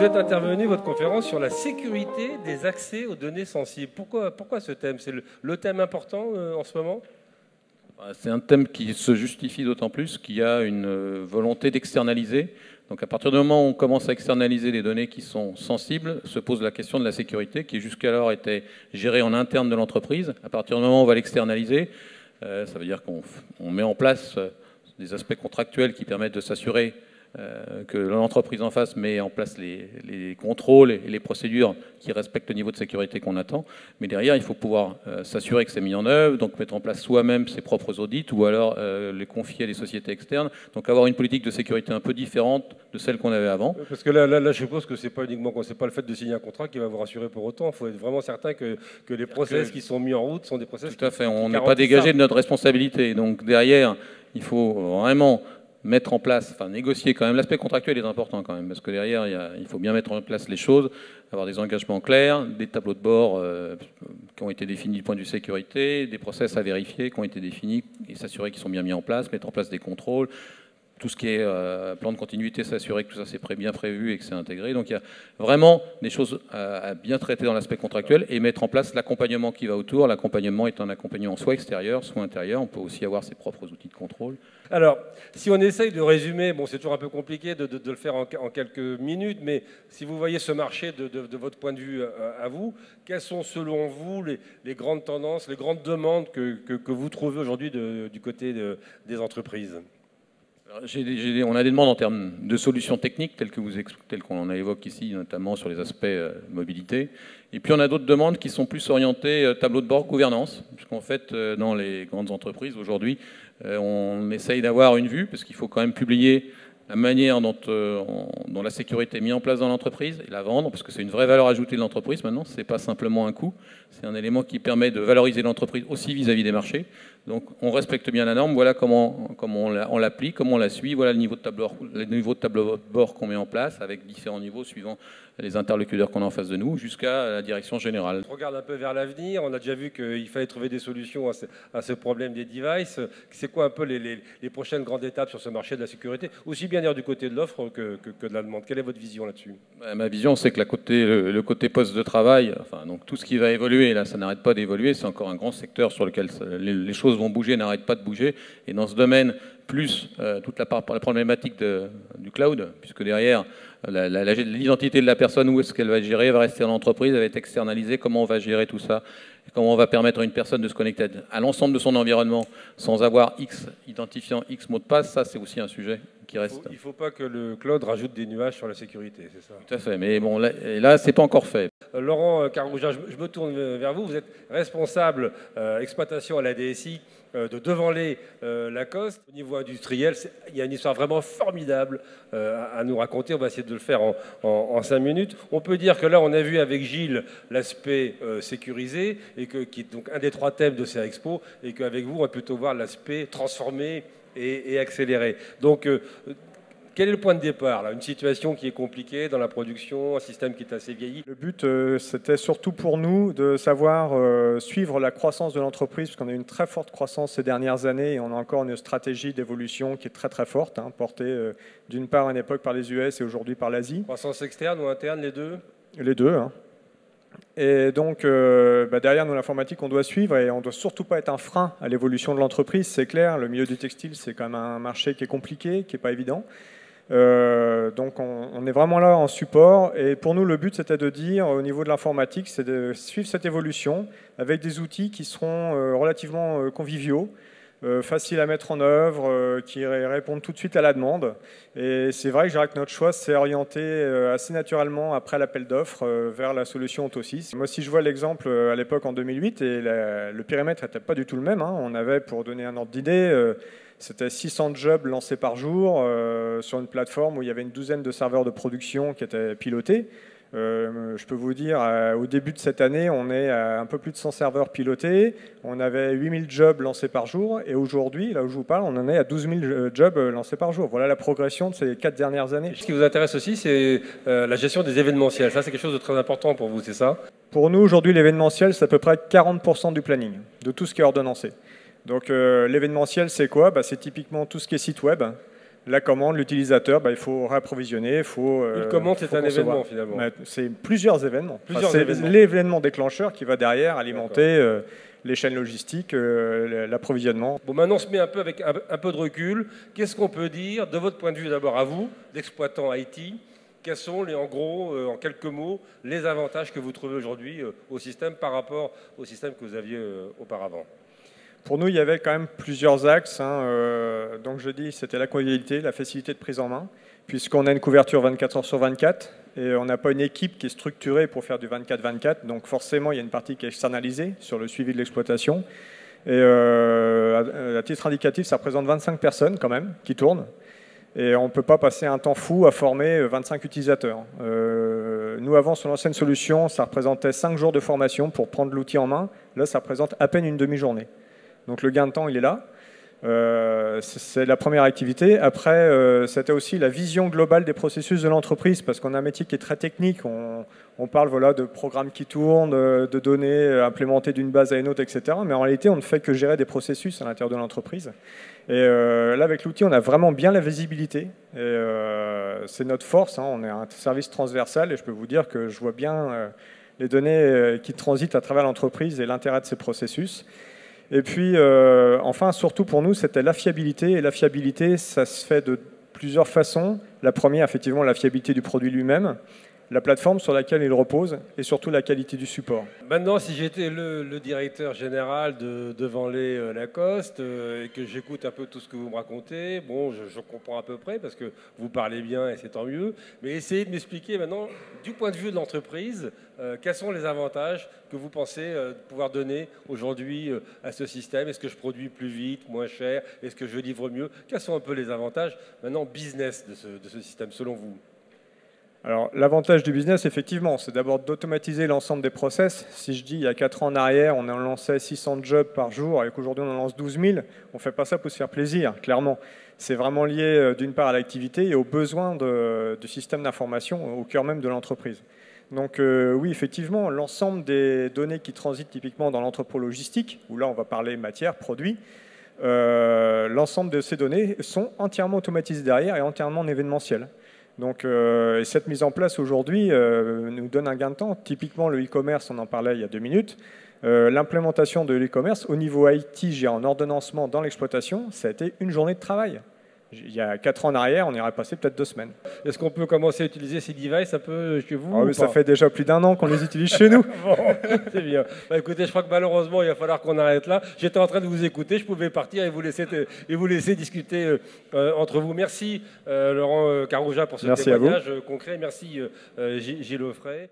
êtes intervenu, votre conférence, sur la sécurité des accès aux données sensibles. Pourquoi ce thème? C'est le thème important en ce moment? C'est un thème qui se justifie d'autant plus qu'il y a une volonté d'externaliser. Donc à partir du moment où on commence à externaliser les données qui sont sensibles, se pose la question de la sécurité qui jusqu'alors était gérée en interne de l'entreprise. À partir du moment où on va l'externaliser, ça veut dire qu'on met en place des aspects contractuels qui permettent de s'assurer que l'entreprise en face met en place les contrôles et les procédures qui respectent le niveau de sécurité qu'on attend. Mais derrière, il faut pouvoir s'assurer que c'est mis en œuvre, donc mettre en place soi-même ses propres audits ou alors les confier à des sociétés externes. Donc avoir une politique de sécurité un peu différente de celle qu'on avait avant. Parce que là je suppose que c'est pas uniquement c'est pas le fait de signer un contrat qui va vous rassurer pour autant. Il faut être vraiment certain que les process qui sont mis en route sont des process. Tout à fait. On n'est pas dégagé de notre responsabilité. Donc derrière, il faut vraiment mettre en place, enfin négocier quand même. L'aspect contractuel est important quand même, parce que derrière, il faut bien mettre en place les choses, avoir des engagements clairs, des tableaux de bord qui ont été définis du point de vue sécurité, des process à vérifier qui ont été définis et s'assurer qu'ils sont bien mis en place, mettre en place des contrôles, tout ce qui est plan de continuité, s'assurer que tout ça c'est bien prévu et que c'est intégré. Donc il y a vraiment des choses à bien traiter dans l'aspect contractuel et mettre en place l'accompagnement qui va autour. L'accompagnement est un accompagnement soit extérieur, soit intérieur. On peut aussi avoir ses propres outils de contrôle. Alors, si on essaye de résumer, bon, c'est toujours un peu compliqué de le faire en quelques minutes, mais si vous voyez ce marché de votre point de vue à vous, quelles sont selon vous les grandes tendances, les grandes demandes que vous trouvez aujourd'hui du côté des entreprises? On a des demandes en termes de solutions techniques, telles qu'on en évoque ici, notamment sur les aspects mobilité. Et puis on a d'autres demandes qui sont plus orientées tableau de bord, gouvernance, puisqu'en fait, dans les grandes entreprises, aujourd'hui, on essaye d'avoir une vue, parce qu'il faut quand même publier la manière dont la sécurité est mise en place dans l'entreprise et la vendre, parce que c'est une vraie valeur ajoutée de l'entreprise maintenant, ce n'est pas simplement un coût, c'est un élément qui permet de valoriser l'entreprise aussi vis-à-vis des marchés. Donc on respecte bien la norme, voilà comment on l'applique, comment on la suit, voilà le niveau de tableau de bord qu'on met en place, avec différents niveaux suivant les interlocuteurs qu'on a en face de nous, jusqu'à la direction générale. On regarde un peu vers l'avenir, on a déjà vu qu'il fallait trouver des solutions à ce problème des devices. C'est quoi un peu les prochaines grandes étapes sur ce marché de la sécurité, aussi bien du côté de l'offre que de la demande? Quelle est votre vision là-dessus? Ma vision, c'est que le côté poste de travail, enfin, donc tout ce qui va évoluer, là, ça n'arrête pas d'évoluer, c'est encore un grand secteur sur lequel les choses vont bouger, n'arrêtent pas de bouger. Et dans ce domaine, plus toute la problématique du cloud, puisque derrière, l'identité de la personne, où est-ce qu'elle va gérer, va rester dans l'entreprise, elle va être externalisée, comment on va gérer tout ça, et comment on va permettre à une personne de se connecter à l'ensemble de son environnement sans avoir X identifiant, X mot de passe, ça c'est aussi un sujet qui reste. Il ne faut pas que le cloud rajoute des nuages sur la sécurité, c'est ça? Tout à fait, mais bon, là c'est pas encore fait. Laurent Carouja, je me tourne vers vous. Vous êtes responsable exploitation à la DSI de Devanlay Lacoste. Au niveau industriel, il y a une histoire vraiment formidable à nous raconter. On va essayer de le faire en 5 minutes. On peut dire que là, on a vu avec Gilles l'aspect sécurisé, et qui est donc un des 3 thèmes de CA-Expo, et qu'avec vous, on va plutôt voir l'aspect transformé et accéléré. Donc, quel est le point de départ là? Une situation qui est compliquée dans la production, un système qui est assez vieilli. Le but, c'était surtout pour nous de savoir suivre la croissance de l'entreprise, parce qu'on a eu une très forte croissance ces dernières années et on a encore une stratégie d'évolution qui est très très forte, portée d'une part à une époque par les US et aujourd'hui par l'Asie. Croissance externe ou interne, les deux? Les deux. Et donc, derrière nous, l'informatique, on doit suivre et on ne doit surtout pas être un frein à l'évolution de l'entreprise, c'est clair. Le milieu du textile, c'est quand même un marché qui est compliqué, qui n'est pas évident. Donc on est vraiment là en support et pour nous le but c'était de dire au niveau de l'informatique, c'est de suivre cette évolution avec des outils qui seront relativement conviviaux, faciles à mettre en œuvre, qui répondent tout de suite à la demande. Et c'est vrai que je dirais que notre choix s'est orienté assez naturellement après l'appel d'offres vers la solution Auto6. Moi si je vois l'exemple à l'époque en 2008 et le périmètre n'était pas du tout le même, on avait, pour donner un ordre d'idée, c'était 600 jobs lancés par jour sur une plateforme où il y avait une douzaine de serveurs de production qui étaient pilotés. Je peux vous dire, au début de cette année, on est à un peu plus de 100 serveurs pilotés. On avait 8000 jobs lancés par jour. Et aujourd'hui, là où je vous parle, on en est à 12 000 jobs lancés par jour. Voilà la progression de ces 4 dernières années. Ce qui vous intéresse aussi, c'est la gestion des événementiels. Ça, c'est quelque chose de très important pour vous, c'est ça? Pour nous, aujourd'hui, l'événementiel, c'est à peu près 40% du planning, de tout ce qui est ordonnancé. Donc l'événementiel, c'est quoi? C'est typiquement tout ce qui est site web, La commande, l'utilisateur, il faut réapprovisionner, il faut... Une commande, c'est un événement finalement. C'est plusieurs événements. C'est l'événement déclencheur qui va derrière alimenter les chaînes logistiques, l'approvisionnement. Bon, maintenant on se met un peu avec un peu de recul. Qu'est-ce qu'on peut dire, de votre point de vue d'abord à vous, d'exploitant IT, quels sont, en gros, en quelques mots, les avantages que vous trouvez aujourd'hui au système par rapport au système que vous aviez auparavant? Pour nous, il y avait quand même plusieurs axes. Donc je dis, c'était la convivialité, la facilité de prise en main, puisqu'on a une couverture 24 heures sur 24, et on n'a pas une équipe qui est structurée pour faire du 24-24, donc forcément, il y a une partie qui est externalisée sur le suivi de l'exploitation. Et à titre indicatif, ça représente 25 personnes quand même qui tournent. Et on ne peut pas passer un temps fou à former 25 utilisateurs. Nous, avant, sur l'ancienne solution, ça représentait 5 jours de formation pour prendre l'outil en main. Là, ça représente à peine une demi-journée. Donc le gain de temps, il est là. C'est la première activité. Après, c'était aussi la vision globale des processus de l'entreprise, parce qu'on a un métier qui est très technique. On parle de programmes qui tournent, de données implémentées d'une base à une autre, etc. Mais en réalité, on ne fait que gérer des processus à l'intérieur de l'entreprise. Et là, avec l'outil, on a vraiment bien la visibilité. Et c'est notre force. On est un service transversal, et je peux vous dire que je vois bien les données qui transitent à travers l'entreprise et l'intérêt de ces processus. Et puis, enfin, surtout pour nous, c'était la fiabilité. Et la fiabilité, ça se fait de plusieurs façons. La première, effectivement, la fiabilité du produit lui-même, la plateforme sur laquelle il repose, et surtout la qualité du support. Maintenant, si j'étais le directeur général de Venlay Lacoste et que j'écoute un peu tout ce que vous me racontez, bon, je comprends à peu près parce que vous parlez bien et c'est tant mieux, mais essayez de m'expliquer maintenant, du point de vue de l'entreprise, quels sont les avantages que vous pensez pouvoir donner aujourd'hui à ce système? Est-ce que je produis plus vite, moins cher? Est-ce que je livre mieux? Quels sont un peu les avantages maintenant business de ce système selon vous? Alors, l'avantage du business, effectivement, c'est d'abord d'automatiser l'ensemble des process. Si je dis, il y a 4 ans en arrière, on en lançait 600 jobs par jour et qu'aujourd'hui, on en lance 12 000, on ne fait pas ça pour se faire plaisir, clairement. C'est vraiment lié, d'une part, à l'activité et aux besoins du système d'information au cœur même de l'entreprise. Donc, oui, effectivement, l'ensemble des données qui transitent typiquement dans l'entrepôt logistique, où là, on va parler matière, produit, l'ensemble de ces données sont entièrement automatisées derrière et entièrement en événementiel. Donc, et cette mise en place aujourd'hui nous donne un gain de temps. Typiquement, le e-commerce, on en parlait il y a 2 minutes. L'implémentation de l'e-commerce au niveau IT, en ordonnancement dans l'exploitation, ça a été une journée de travail. Il y a 4 ans en arrière, on y aurait passé peut-être 2 semaines. Est-ce qu'on peut commencer à utiliser ces devices un peu chez vous? Ça fait déjà plus d'1 an qu'on les utilise chez nous. Bon, c'est bien. Écoutez, je crois que malheureusement, il va falloir qu'on arrête là. J'étais en train de vous écouter, je pouvais partir et vous laisser discuter entre vous. Merci Laurent Carouja pour ce témoignage concret. Merci Gilles Offray.